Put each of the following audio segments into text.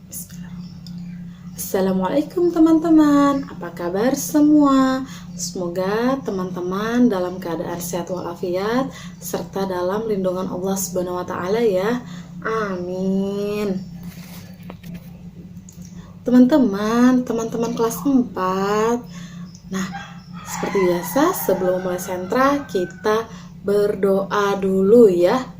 Bismillahirrahmanirrahim. Assalamualaikum teman-teman, apa kabar semua? Semoga teman-teman dalam keadaan sehat walafiat serta dalam lindungan Allah Subhanahu wa taala ya. Amin. Teman-teman kelas 4. Nah, seperti biasa sebelum mulai sentra kita berdoa dulu ya.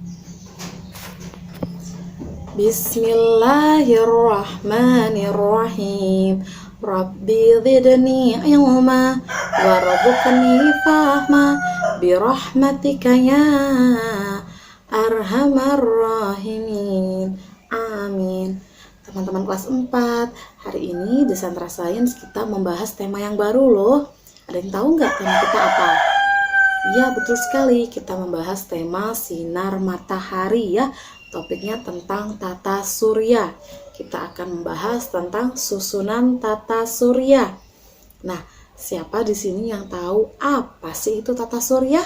Bismillahirrahmanirrahim. Rabbi zidni ilma warzuqni fahma birahmatika ya arhamar rahimin. Amin. Teman-teman kelas 4, hari ini di Sentra Sains kita membahas tema yang baru loh. Ada yang tahu nggak tema kita apa? Ya, betul sekali, kita membahas tema sinar matahari ya. Topiknya tentang tata surya. Kita akan membahas tentang susunan tata surya. Nah, siapa di sini yang tahu apa sih itu tata surya?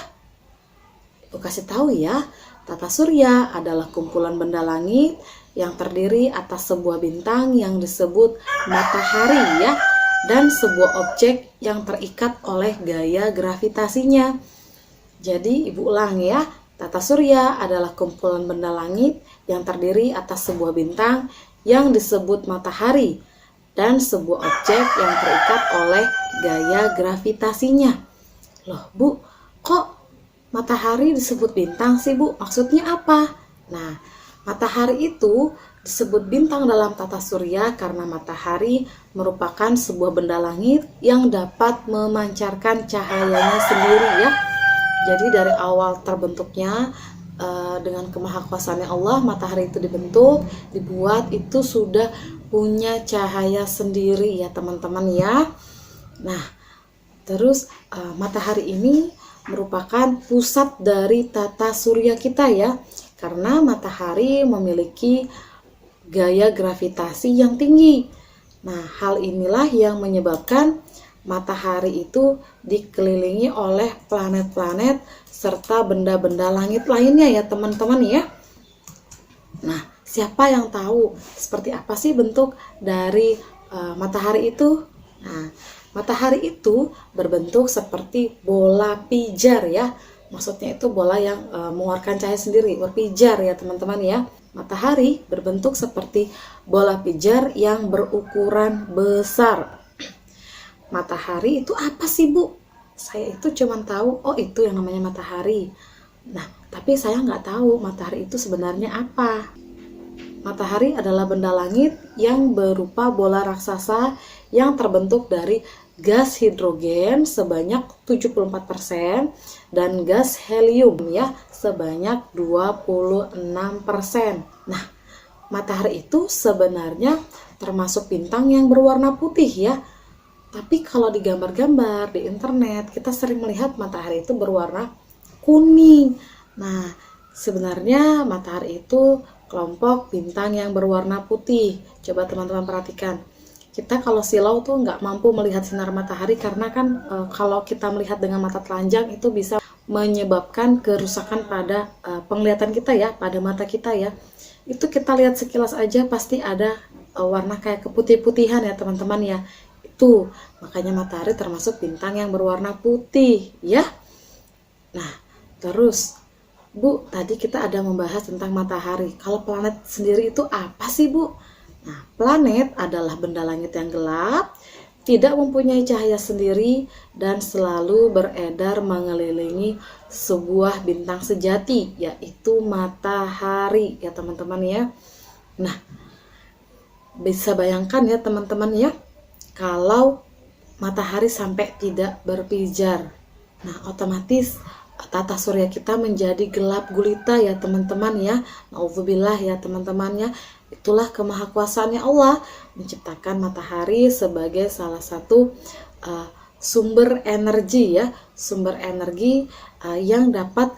Ibu kasih tahu ya. Tata surya adalah kumpulan benda langit yang terdiri atas sebuah bintang yang disebut matahari ya, dan sebuah objek yang terikat oleh gaya gravitasinya. Jadi ibu ulang ya. Tata surya adalah kumpulan benda langit yang terdiri atas sebuah bintang yang disebut matahari dan sebuah objek yang terikat oleh gaya gravitasinya. Loh Bu, kok matahari disebut bintang sih Bu? Maksudnya apa? Nah, matahari itu disebut bintang dalam tata surya karena matahari merupakan sebuah benda langit yang dapat memancarkan cahayanya sendiri ya. Jadi dari awal terbentuknya dengan kemahakuasaannya Allah, matahari itu dibuat itu sudah punya cahaya sendiri ya teman-teman ya. Nah, terus matahari ini merupakan pusat dari tata surya kita ya, karena matahari memiliki gaya gravitasi yang tinggi. Nah, hal inilah yang menyebabkan matahari itu dikelilingi oleh planet-planet serta benda-benda langit lainnya ya teman-teman ya. Nah, siapa yang tahu seperti apa sih bentuk dari matahari itu? Nah, matahari itu berbentuk seperti bola pijar ya. Maksudnya itu bola yang mengeluarkan cahaya sendiri, berpijar ya teman-teman ya. Matahari berbentuk seperti bola pijar yang berukuran besar. Matahari itu apa sih Bu? Saya itu cuma tahu, oh itu yang namanya matahari. Nah, tapi saya nggak tahu matahari itu sebenarnya apa. Matahari adalah benda langit yang berupa bola raksasa yang terbentuk dari gas hidrogen sebanyak 74% dan gas helium ya sebanyak 26%. Nah, matahari itu sebenarnya termasuk bintang yang berwarna putih ya. Tapi kalau di gambar-gambar di internet, kita sering melihat matahari itu berwarna kuning. Nah, sebenarnya matahari itu kelompok bintang yang berwarna putih. Coba teman-teman perhatikan. Kita kalau silau tuh nggak mampu melihat sinar matahari karena kan kalau kita melihat dengan mata telanjang itu bisa menyebabkan kerusakan pada penglihatan kita ya, pada mata kita ya. Itu kita lihat sekilas aja pasti ada warna kayak keputih-putihan ya teman-teman ya. Itu makanya matahari termasuk bintang yang berwarna putih ya. Nah, terus Bu, tadi kita ada membahas tentang matahari. Kalau planet sendiri itu apa sih Bu? Nah, planet adalah benda langit yang gelap, tidak mempunyai cahaya sendiri dan selalu beredar mengelilingi sebuah bintang sejati, yaitu matahari ya teman-teman ya. Nah, bisa bayangkan ya teman-teman ya, kalau matahari sampai tidak berpijar, nah otomatis tata surya kita menjadi gelap gulita ya teman-teman ya. Nauzubillah ya teman-teman ya. Itulah kemahakuasaannya Allah menciptakan matahari sebagai salah satu sumber energi ya, sumber energi yang dapat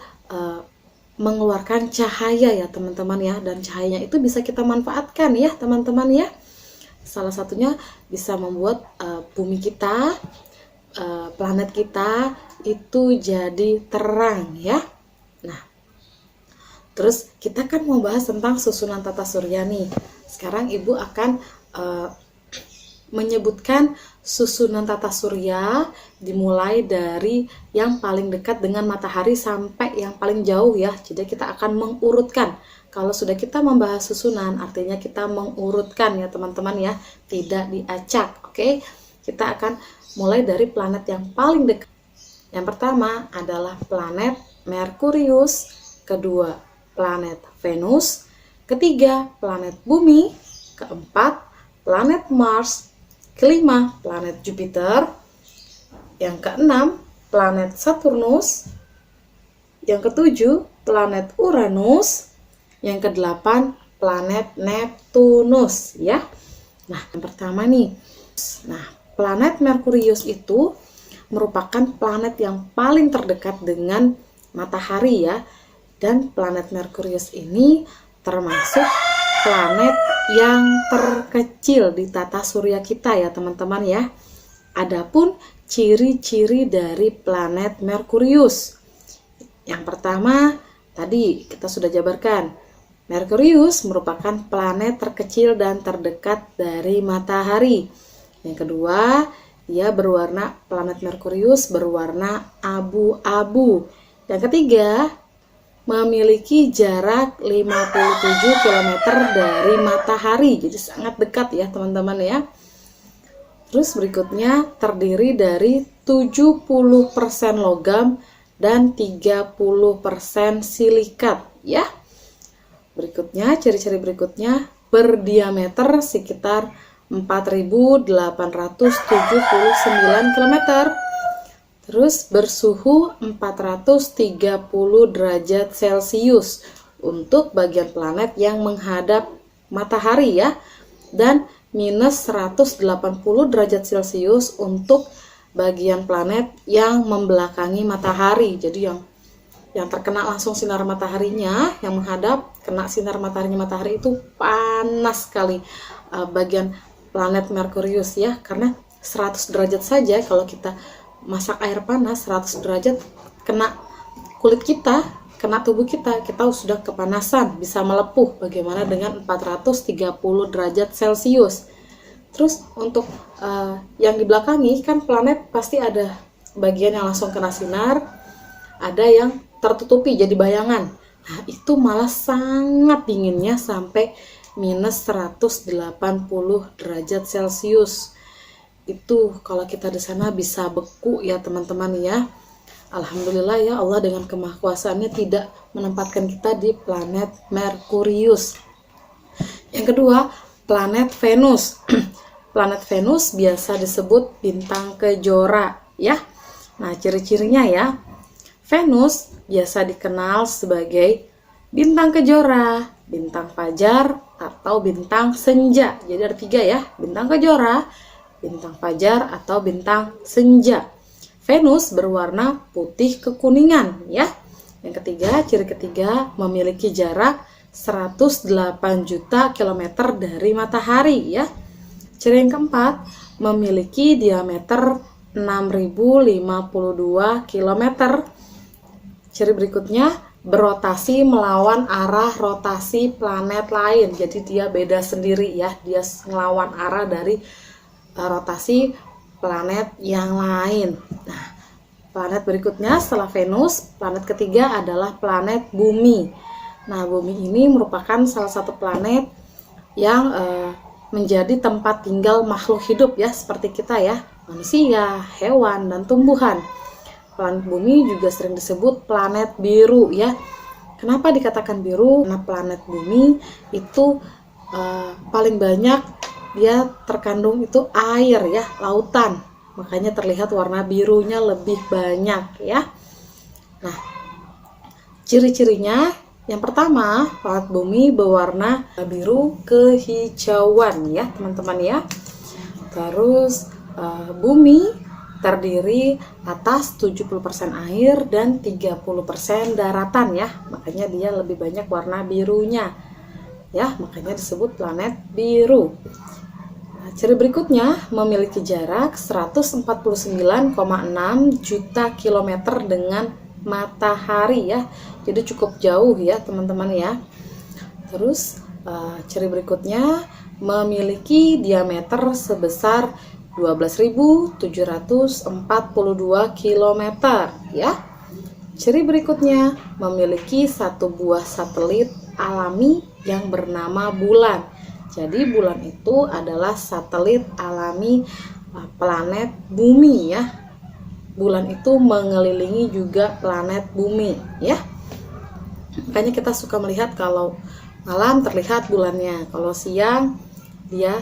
mengeluarkan cahaya ya teman-teman ya, dan cahayanya itu bisa kita manfaatkan ya teman-teman ya. Salah satunya bisa membuat bumi kita, planet kita itu jadi terang ya. Nah, terus kita kan mau bahas tentang susunan tata surya nih. Sekarang Ibu akan menyebutkan susunan tata surya dimulai dari yang paling dekat dengan matahari sampai yang paling jauh ya. Jadi kita akan mengurutkan. Kalau sudah kita membahas susunan, artinya kita mengurutkan ya teman-teman ya, tidak diacak. Oke, kita akan mulai dari planet yang paling dekat. Yang pertama adalah planet Merkurius, kedua planet Venus, ketiga planet Bumi, keempat planet Mars, kelima planet Jupiter, yang keenam planet Saturnus, yang ketujuh planet Uranus, yang kedelapan planet Neptunus ya. Nah, yang pertama nih. Nah, planet Merkurius itu merupakan planet yang paling terdekat dengan matahari ya. Dan planet Merkurius ini termasuk planet yang terkecil di tata surya kita ya teman-teman ya. Adapun ciri-ciri dari planet Merkurius. Yang pertama, tadi kita sudah jabarkan. Merkurius merupakan planet terkecil dan terdekat dari matahari. Yang kedua, planet Merkurius berwarna abu-abu. Yang ketiga, memiliki jarak 57 km dari matahari, jadi sangat dekat ya teman-teman ya. Terus berikutnya terdiri dari 70% logam dan 30% silikat ya. Berikutnya, ciri-ciri berikutnya berdiameter sekitar 4.879 km. Terus bersuhu 430 derajat Celcius untuk bagian planet yang menghadap matahari ya. Dan minus 180 derajat Celcius untuk bagian planet yang membelakangi matahari. Jadi yang terkena langsung sinar mataharinya, yang menghadap kena sinar matahari itu panas sekali bagian planet Merkurius ya. Karena 100 derajat saja kalau kita masak air panas 100 derajat kena kulit kita, kena tubuh kita sudah kepanasan, bisa melepuh. Bagaimana dengan 430 derajat Celcius? Terus untuk yang di belakangi kan planet pasti ada bagian yang langsung kena sinar, ada yang tertutupi jadi bayangan. Nah, itu malah sangat dinginnya sampai minus 180 derajat Celcius. Itu kalau kita di sana bisa beku ya teman-teman ya. Alhamdulillah ya, Allah dengan kemahkuasaannya tidak menempatkan kita di planet Merkurius. Yang kedua, planet Venus. Planet Venus biasa disebut bintang kejora ya. Nah, ciri-cirinya ya. Venus biasa dikenal sebagai bintang kejora, bintang fajar, atau bintang senja. Jadi ada 3 ya, bintang kejora, bintang fajar, atau bintang senja. Venus berwarna putih kekuningan ya. Yang ketiga, ciri ketiga, memiliki jarak 108 juta kilometer dari matahari ya. Ciri yang keempat, memiliki diameter 6052 kilometer. Ciri berikutnya, berotasi melawan arah rotasi planet lain. Jadi dia beda sendiri ya, dia melawan arah dari rotasi planet yang lain. Nah, planet berikutnya setelah Venus, planet ketiga adalah planet Bumi. Nah, Bumi ini merupakan salah satu planet yang menjadi tempat tinggal makhluk hidup ya, seperti kita ya, manusia, hewan, dan tumbuhan. Planet Bumi juga sering disebut planet biru ya. Kenapa dikatakan biru? Karena planet Bumi itu paling banyak dia terkandung itu air ya, lautan. Makanya terlihat warna birunya lebih banyak ya. Nah, ciri-cirinya yang pertama, planet Bumi berwarna biru kehijauan ya teman-teman ya. Terus Bumi terdiri atas 70% air dan 30% daratan ya. Makanya dia lebih banyak warna birunya. Ya, makanya disebut planet biru. Nah, ciri berikutnya memiliki jarak 149,6 juta kilometer dengan matahari ya. Jadi cukup jauh ya, teman-teman ya. Terus Ciri berikutnya memiliki diameter sebesar 12.742 km ya. Ciri berikutnya memiliki satu buah satelit alami yang bernama bulan. Jadi bulan itu adalah satelit alami planet bumi ya. Bulan itu mengelilingi juga planet bumi ya. Makanya kita suka melihat kalau malam terlihat bulannya, kalau siang dia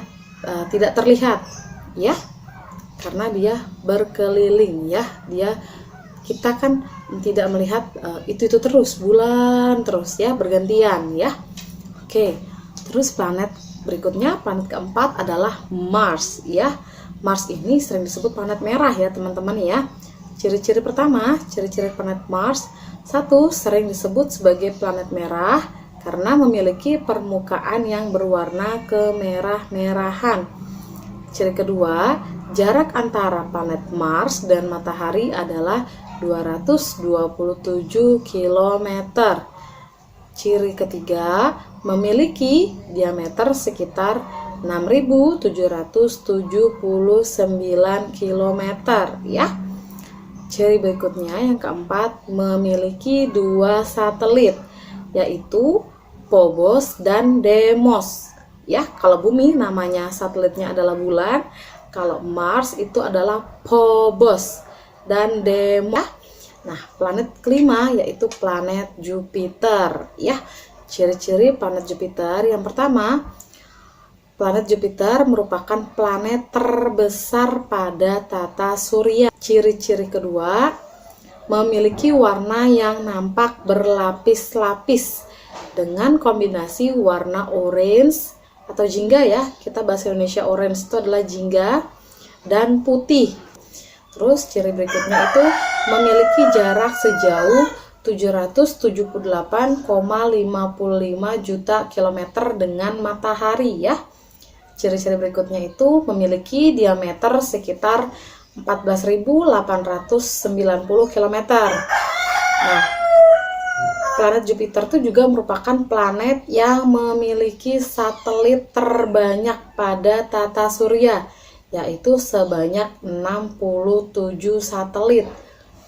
tidak terlihat ya, karena dia berkeliling ya. Kita kan tidak melihat itu terus bulan terus ya, bergantian ya. Oke, terus planet berikutnya, planet keempat adalah Mars ya. Mars ini sering disebut planet merah ya teman-teman ya. Ciri-ciri pertama, ciri-ciri planet Mars: satu, sering disebut sebagai planet merah karena memiliki permukaan yang berwarna kemerah-merahan. Ciri kedua, jarak antara planet Mars dan matahari adalah 227 km. Ciri ketiga, memiliki diameter sekitar 6.779 km ya. Ciri berikutnya yang keempat, memiliki dua satelit, yaitu Phobos dan Deimos ya. Kalau bumi namanya satelitnya adalah bulan, kalau Mars itu adalah Phobos dan Deimos. Nah, planet kelima yaitu planet Jupiter ya. Ciri-ciri planet Jupiter: yang pertama, planet Jupiter merupakan planet terbesar pada tata surya. Ciri-ciri kedua, memiliki warna yang nampak berlapis-lapis dengan kombinasi warna orange atau jingga ya. Kita bahasa Indonesia orange itu adalah jingga, dan putih. Terus ciri berikutnya itu memiliki jarak sejauh 778,55 juta kilometer dengan matahari ya. Ciri-ciri berikutnya itu memiliki diameter sekitar 14.890 km. Nah, planet Jupiter itu juga merupakan planet yang memiliki satelit terbanyak pada tata surya, yaitu sebanyak 67 satelit.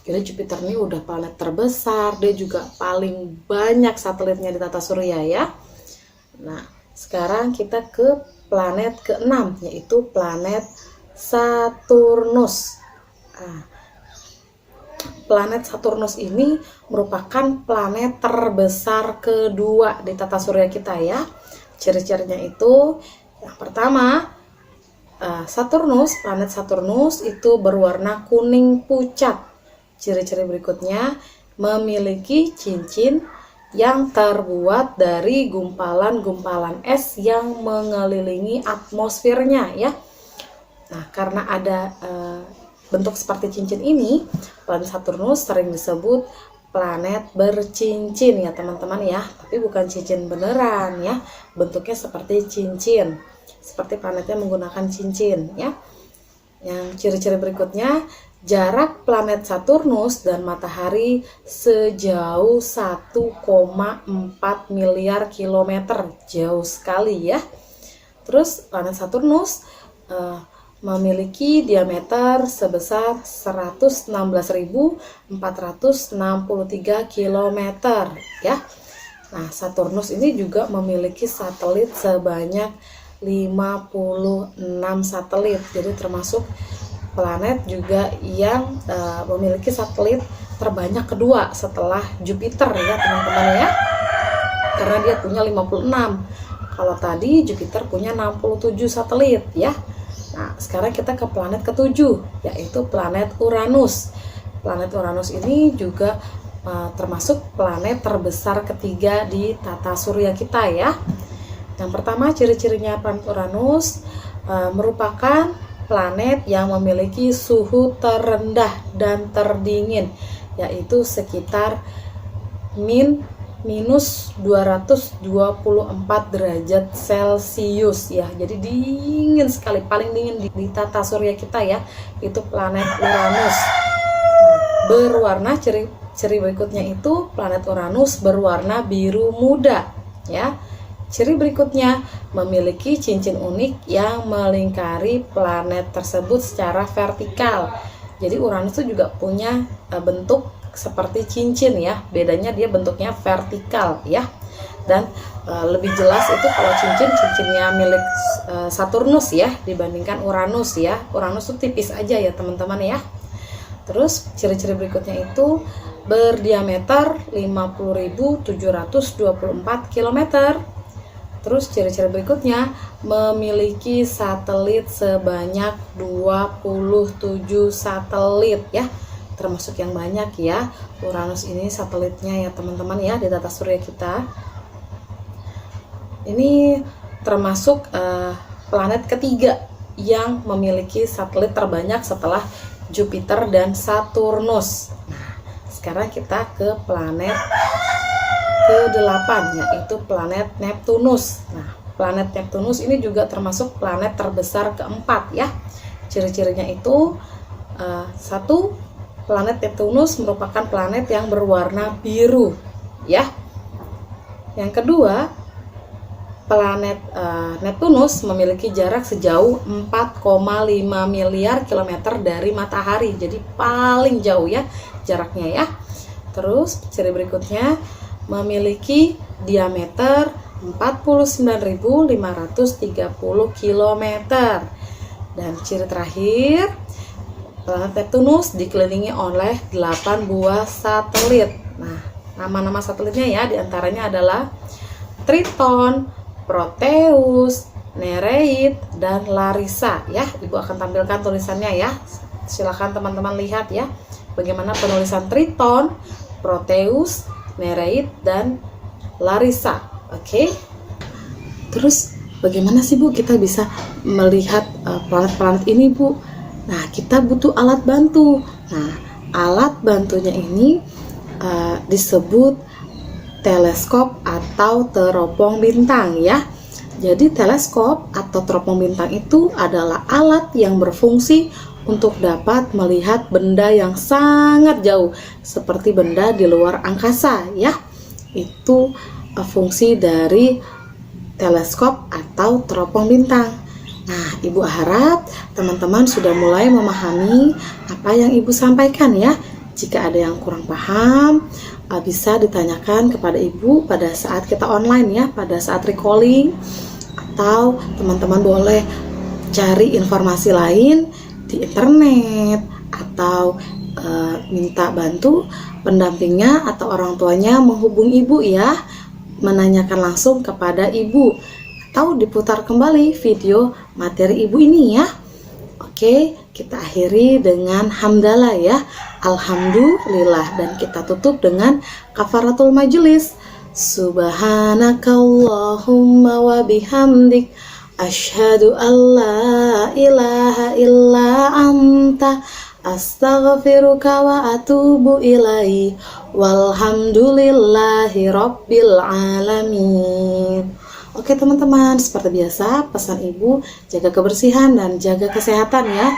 Jadi Jupiter ini udah planet terbesar, dia juga paling banyak satelitnya di tata surya ya. Nah, sekarang kita ke planet ke-6, yaitu planet Saturnus. Planet Saturnus ini merupakan planet terbesar kedua di tata surya kita ya. Ciri-cirinya itu, yang pertama, planet Saturnus itu berwarna kuning pucat. Ciri-ciri berikutnya, memiliki cincin yang terbuat dari gumpalan-gumpalan es yang mengelilingi atmosfernya ya. Nah, karena ada bentuk seperti cincin ini, planet Saturnus sering disebut planet bercincin ya teman-teman ya. Tapi bukan cincin beneran ya, bentuknya seperti cincin, seperti planetnya menggunakan cincin ya. Yang ciri-ciri berikutnya, jarak planet Saturnus dan matahari sejauh 1,4 miliar kilometer, jauh sekali ya. Terus planet Saturnus memiliki diameter sebesar 116.463 km ya. Nah, Saturnus ini juga memiliki satelit sebanyak 56 satelit. Jadi termasuk planet juga yang memiliki satelit terbanyak kedua setelah Jupiter ya teman-teman ya. Karena dia punya 56. Kalau tadi Jupiter punya 67 satelit ya. Nah, sekarang kita ke planet ketujuh, yaitu planet Uranus. Planet Uranus ini juga termasuk planet terbesar ketiga di tata surya kita ya. Yang pertama, ciri-cirinya planet Uranus merupakan planet yang memiliki suhu terendah dan terdingin, yaitu sekitar minus 224 derajat Celcius ya. Jadi dingin sekali, paling dingin di tata surya kita ya, itu planet Uranus. Berwarna, ciri berikutnya itu planet Uranus berwarna biru muda ya. Ciri berikutnya, memiliki cincin unik yang melingkari planet tersebut secara vertikal. Jadi Uranus itu juga punya bentuk seperti cincin ya, bedanya dia bentuknya vertikal ya. Dan lebih jelas itu kalau cincinnya milik Saturnus ya dibandingkan Uranus ya. Uranus itu tipis aja ya teman-teman ya. Terus ciri-ciri berikutnya itu berdiameter 50.724 km. Terus ciri-ciri berikutnya memiliki satelit sebanyak 27 satelit ya. Termasuk yang banyak ya. Uranus ini satelitnya ya teman-teman ya di tata surya kita. Ini termasuk planet ketiga yang memiliki satelit terbanyak setelah Jupiter dan Saturnus. Nah, sekarang kita ke planet ke-8 yaitu planet Neptunus. Nah, planet Neptunus ini juga termasuk planet terbesar keempat ya. Ciri-cirinya itu satu, planet Neptunus merupakan planet yang berwarna biru ya. Yang kedua, planet Neptunus memiliki jarak sejauh 4,5 miliar kilometer dari matahari. Jadi paling jauh ya jaraknya ya. Terus ciri berikutnya memiliki diameter 49.530 km. Dan ciri terakhir, planet Neptunus dikelilingi oleh 8 buah satelit. Nah, nama-nama satelitnya ya diantaranya adalah Triton, Proteus, Nereid, dan Larissa ya. Ibu akan tampilkan tulisannya ya. Silahkan teman-teman lihat ya bagaimana penulisan Triton, Proteus, Nereid, dan Larissa. Oke. Terus bagaimana sih Bu kita bisa melihat planet-planet ini Bu? Nah, kita butuh alat bantu. Nah, alat bantunya ini disebut teleskop atau teropong bintang ya. Jadi teleskop atau teropong bintang itu adalah alat yang berfungsi untuk dapat melihat benda yang sangat jauh seperti benda di luar angkasa ya. Itu fungsi dari teleskop atau teropong bintang. Nah, Ibu harap teman-teman sudah mulai memahami apa yang Ibu sampaikan ya. Jika ada yang kurang paham, bisa ditanyakan kepada Ibu pada saat kita online ya, pada saat recalling, atau teman-teman boleh cari informasi lain di internet atau minta bantu pendampingnya atau orang tuanya menghubungi Ibu ya, menanyakan langsung kepada Ibu atau diputar kembali video materi Ibu ini ya. Oke, kita akhiri dengan hamdalah ya. Alhamdulillah, dan kita tutup dengan kafaratul majelis. Subhanakallahumma wa bihamdik asyhadu an la ilaha illa anta astaghfiruka wa atubu ilaihi walhamdulillahi rabbil alamin. Oke teman-teman, seperti biasa pesan Ibu jaga kebersihan dan jaga kesehatan ya.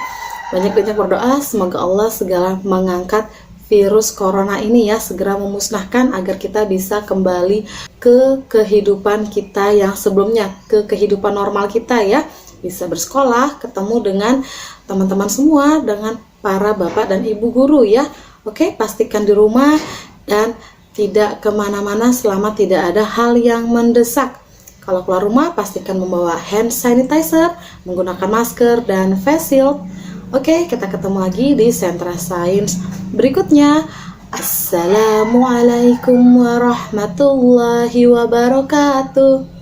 Banyak-banyak berdoa semoga Allah segera mengangkat virus corona ini ya, segera memusnahkan agar kita bisa kembali ke kehidupan kita yang sebelumnya, ke kehidupan normal kita ya. Bisa bersekolah, ketemu dengan teman-teman semua, dengan para bapak dan ibu guru ya. Oke, pastikan di rumah dan tidak kemana-mana selama tidak ada hal yang mendesak. Kalau keluar rumah, pastikan membawa hand sanitizer, menggunakan masker, dan face shield. Oke, kita ketemu lagi di Sentra Sains berikutnya. Assalamualaikum warahmatullahi wabarakatuh.